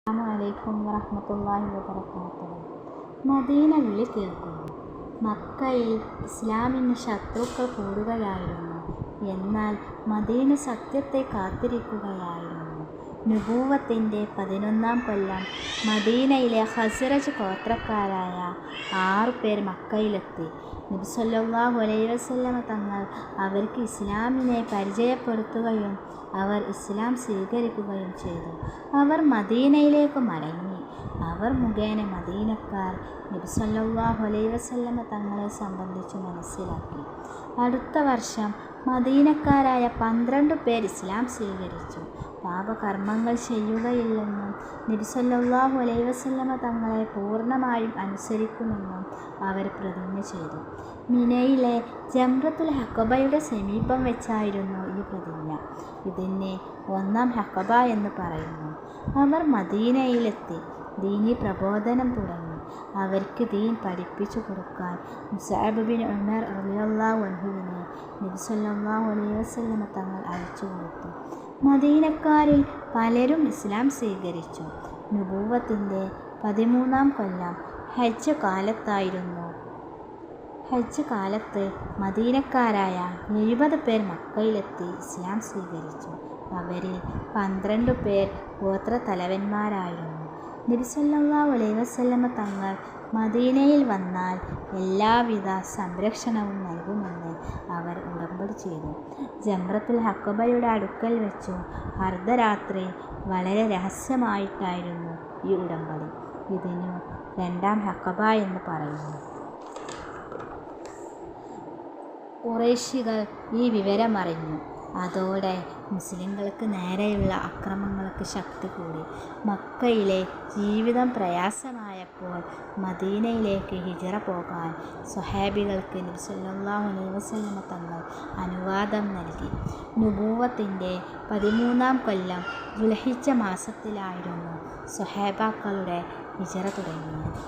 അസ്സലാമു വറഹ്മത്തുള്ളാഹി വബറകാതുഹു. മദീന വിളി കേൾക്കുന്നു. മക്കയിൽ ഇസ്ലാമിന് ശത്രുക്കൾ കൂടുകയായിരുന്നു. എന്നാൽ മദീന സത്യത്തെ കാത്തിരിക്കുകയായിരുന്നു. നുബൂവത്തിൻ്റെ 11-ാം കൊല്ലം മദീനയിലെ ഖസ്റജ് ഗോത്രക്കാരായ 6 പേർ മക്കയിലെത്തി. നബി സ്വല്ലല്ലാഹു അലൈഹി വസല്ലമ തങ്ങൾ അവർക്ക് ഇസ്ലാമിനെ പരിചയപ്പെടുത്തുകയും അവർ ഇസ്ലാം സ്വീകരിക്കുകയും ചെയ്തു. അവർ മദീനയിലേക്ക് മടങ്ങി. അവർ മുഖേന മദീനക്കാർ നബി സ്വല്ലല്ലാഹു അലൈഹി വസല്ലമ തങ്ങളെ സംബന്ധിച്ച് മനസ്സിലാക്കി. അടുത്ത വർഷം മദീനക്കാരായ 12 പേർ ഇസ്ലാം സ്വീകരിച്ചു. പാപകർമ്മങ്ങൾ ചെയ്യുകയില്ലെന്നും നബി സ്വല്ലല്ലാഹു അലൈഹി വസല്ലമ തങ്ങളെ പൂർണ്ണമായും അനുസരിക്കുമെന്നും അവർ പ്രതിജ്ഞ ചെയ്തു. മിനയിലെ ജംറത്തുൽ അഖബയുടെ സമീപം വെച്ചായിരുന്നു ഈ പ്രതിജ്ഞ. ഇതിനെ 1-ാം അഖബ എന്ന് പറയുന്നു. അവർ മദീനയിലെത്തി ദീനി പ്രബോധനം തുടങ്ങി. അവർക്ക് ദീൻ പഠിപ്പിച്ചു കൊടുക്കാൻ മുസ്അബ് ബിൻ ഉമർ റളിയല്ലാഹു അൻഹുവിനെ നബി സ്വല്ലല്ലാഹു അലൈഹി വസല്ലമ തങ്ങൾ അയച്ചു കൊടുത്തു. മദീനക്കാരിൽ പലരും ഇസ്ലാം സ്വീകരിച്ചു. നുബൂവത്തിൻ്റെ 13-ാം കൊല്ലം ഹജ്ജ് കാലത്ത് മദീനക്കാരായ 70 പേർ മക്കയിലെത്തി ഇസ്ലാം സ്വീകരിച്ചു. അവരിൽ 12 പേർ ഗോത്രത്തലവന്മാരായിരുന്നു. നബി സ്വല്ലല്ലാഹു അലൈഹി വസല്ലമ തങ്ങൾ മദീനയിൽ വന്നാൽ എല്ലാവിധ സംരക്ഷണവും നൽകുമെന്ന് അവർ ഉടമ്പടി ചെയ്തു. ജംറത്തുൽ അഖബയുടെ അടുക്കൽ വെച്ചു അർദ്ധരാത്രി വളരെ രഹസ്യമായിട്ടായിരുന്നു ഈ ഉടമ്പടി. ഇതിനു 2-ാം അഖബ എന്ന് പറയുന്നു. ഖുറൈശികൾ ഈ വിവരമറിഞ്ഞു. അതോടെ മുസ്ലിങ്ങൾക്ക് നേരെയുള്ള അക്രമങ്ങൾക്ക് ശക്തി കൂടി. മക്കയിലെ ജീവിതം പ്രയാസമായപ്പോൾ മദീനയിലേക്ക് ഹിജ്റ പോകാൻ സ്വഹാബികൾക്ക് നബി സ്വല്ലല്ലാഹു അലൈഹി വസല്ലമ തങ്ങൾ അനുവാദം നൽകി. നുബൂവത്തിൻ്റെ 13-ാം കൊല്ലം ദുൽഹിജ്ജ മാസത്തിലായിരുന്നു സ്വഹാബാക്കളുടെ ഹിജ്റ തുടങ്ങിയത്.